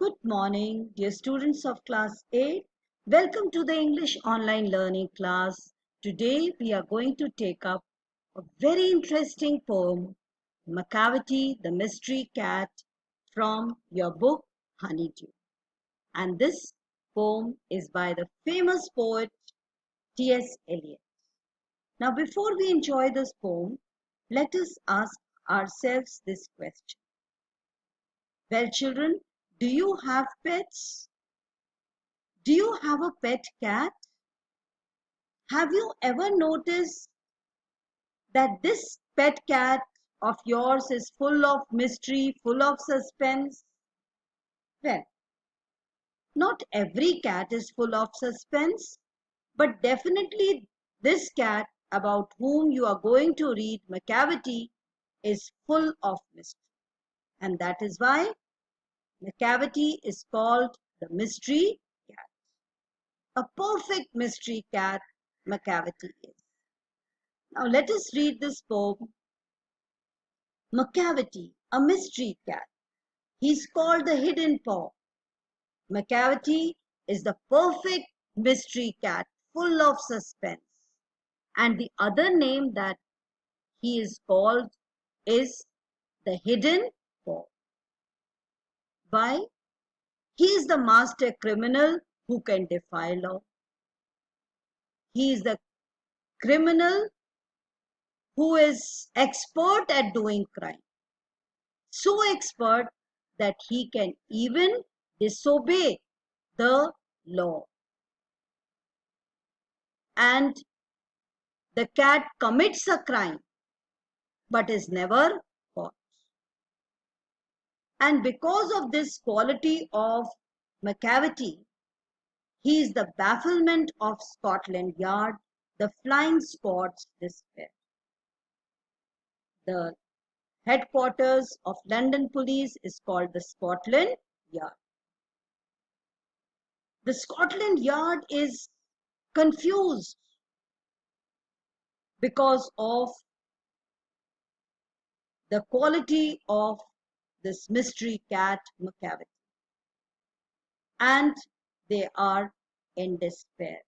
Good morning, dear students of class 8. Welcome to the English online learning class. Today we are going to take up a very interesting poem, Macavity, the Mystery Cat, from your book Honeydew. And this poem is by the famous poet T.S. Eliot. Now, before we enjoy this poem, let us ask ourselves this question. Well, children, do you have pets? Do you have a pet cat? Have you ever noticed that this pet cat of yours is full of mystery, full of suspense? Well, not every cat is full of suspense, but definitely this cat about whom you are going to read, Macavity, is full of mystery. And that is why Macavity is called the mystery cat. A perfect mystery cat Macavity is. Now let us read this poem. Macavity, a mystery cat. He's called the hidden paw. Macavity is the perfect mystery cat, full of suspense. And the other name that he is called is the hidden paw. Why? He is the master criminal who can defy law. He is the criminal who is expert at doing crime. So expert that he can even disobey the law. And the cat commits a crime but is never caught. And because of this quality of Macavity, he is the bafflement of Scotland Yard, the flying squad's despair. The headquarters of London police is called the Scotland Yard. The Scotland Yard is confused because of the quality of this mystery cat Macavity. And they are in despair.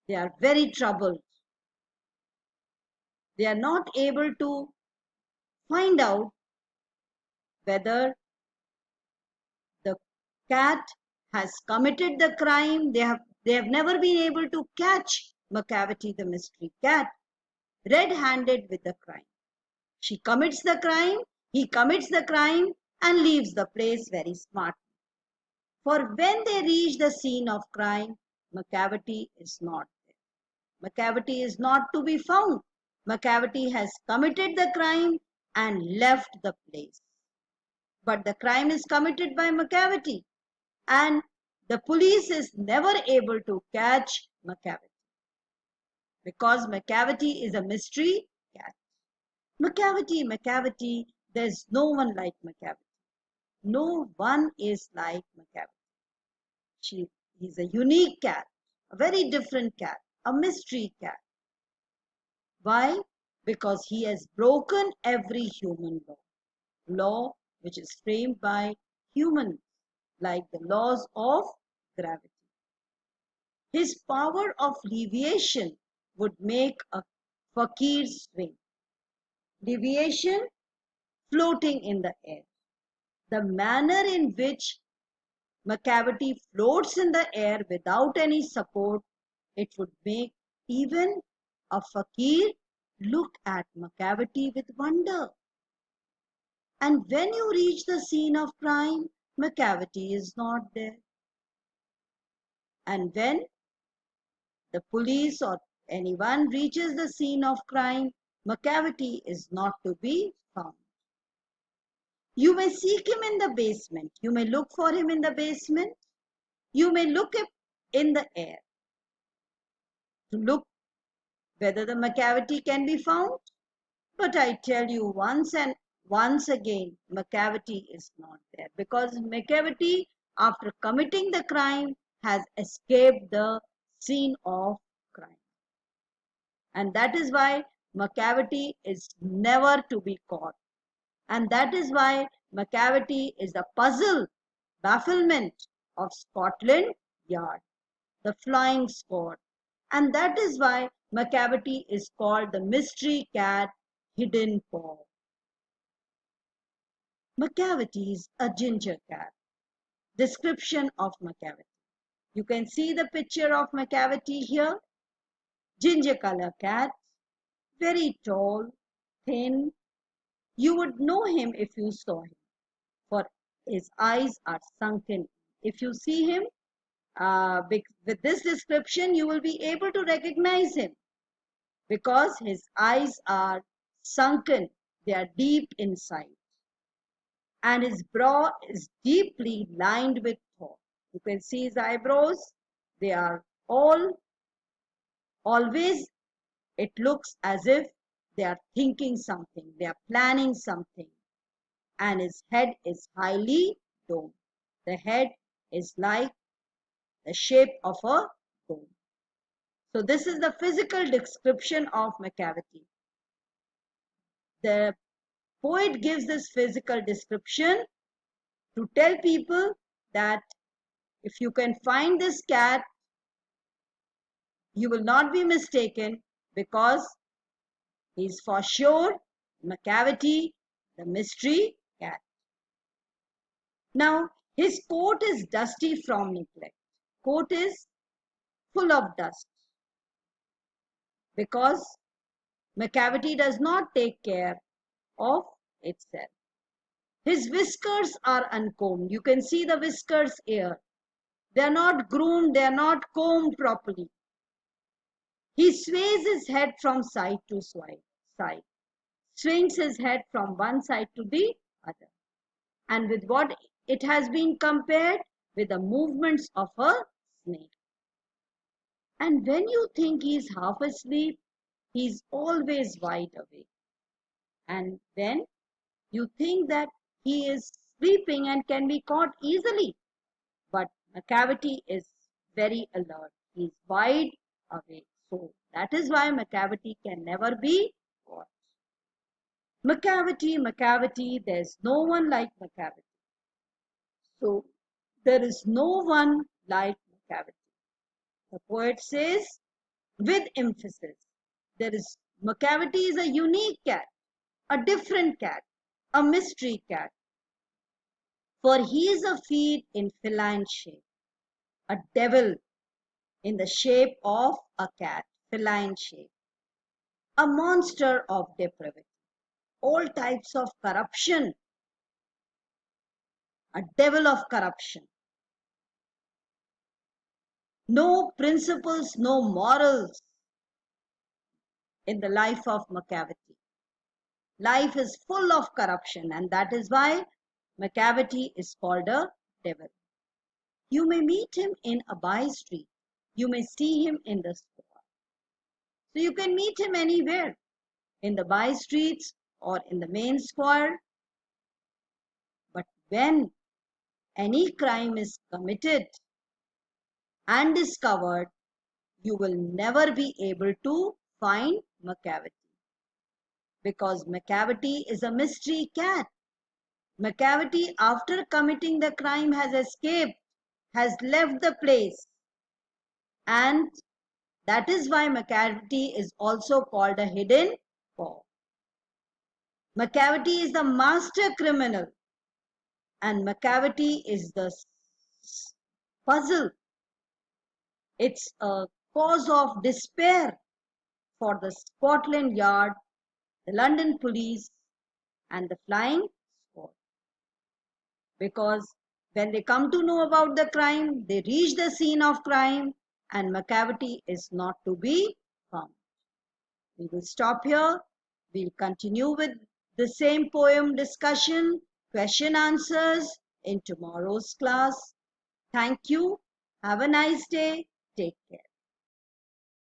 They are very troubled. They are not able to find out whether the cat has committed the crime. They have never been able to catch Macavity, the mystery cat, red-handed with the crime. She commits the crime, he commits the crime and leaves the place very smartly. For when they reach the scene of crime, Macavity is not there. Macavity is not to be found. Macavity has committed the crime and left the place. But the crime is committed by Macavity, and the police is never able to catch Macavity because Macavity is a mystery cat. Macavity, there's no one like Macavity. No one is like Macavity. He's a unique cat, a very different cat, a mystery cat. Why? Because he has broken every human law which is framed by humans, like the laws of gravity. His power of deviation would make a fakir swing. Deviation, floating in the air. The manner in which Macavity floats in the air without any support, it would make even a fakir look at Macavity with wonder. And when you reach the scene of crime, Macavity is not there. And when the police or anyone reaches the scene of crime, Macavity is not to be found. You may seek him in the basement. You may look for him in the basement. You may look in the air to look whether the Macavity can be found. But I tell you once and once again, Macavity is not there because Macavity, after committing the crime, has escaped the scene of crime. And that is why Macavity is never to be caught. And that is why Macavity is the puzzle bafflement of Scotland Yard, the flying squad. And that is why Macavity is called the mystery cat hidden paw. Macavity is a ginger cat. Description of Macavity. You can see the picture of Macavity here. Ginger color cat, very tall, thin. You would know him if you saw him, for his eyes are sunken. If you see him with this description, you will be able to recognize him because his eyes are sunken. They are deep inside. And his brow is deeply lined with thought. You can see his eyebrows. They are always, it looks as if they are thinking something. They are planning something. And his head is highly domed. The head is like the shape of a dome. So this is the physical description of Macavity. The poet gives this physical description to tell people that if you can find this cat, you will not be mistaken because he is for sure Macavity, the mystery cat. Now, his coat is dusty from neglect. Coat is full of dust because Macavity does not take care of itself. His whiskers are uncombed. You can see the whiskers here. They are not groomed, they are not combed properly. He sways his head from side to side, swings his head from one side to the other. And with what it has been compared? With the movements of a snake. And when you think he is half asleep, he is always wide awake. And then you think that he is sleeping and can be caught easily. But Macavity is very alert. He is wide awake. So that is why Macavity can never be caught. Macavity, there is no one like Macavity. So there is no one like Macavity. The poet says with emphasis, Macavity is a unique cat, a different cat, a mystery cat. For he is a fiend in feline shape, a devil in the shape of a cat, feline shape, a monster of depravity, all types of corruption, a devil of corruption. No principles, no morals in the life of Macavity. Life is full of corruption, and that is why Macavity is called a devil. You may meet him in a by street. You may see him in the square. So you can meet him anywhere, in the by streets or in the main square. But when any crime is committed and discovered, you will never be able to find Macavity. Because Macavity is a mystery cat. Macavity, after committing the crime, has escaped, has left the place. And that is why Macavity is also called a hidden paw. Macavity is the master criminal. And Macavity is the puzzle. It's a cause of despair for the Scotland Yard, the London police, and the flying squad. Because when they come to know about the crime, they reach the scene of crime and Macavity is not to be found. We will stop here. We'll continue with the same poem discussion, question answers in tomorrow's class. Thank you. Have a nice day. Take care.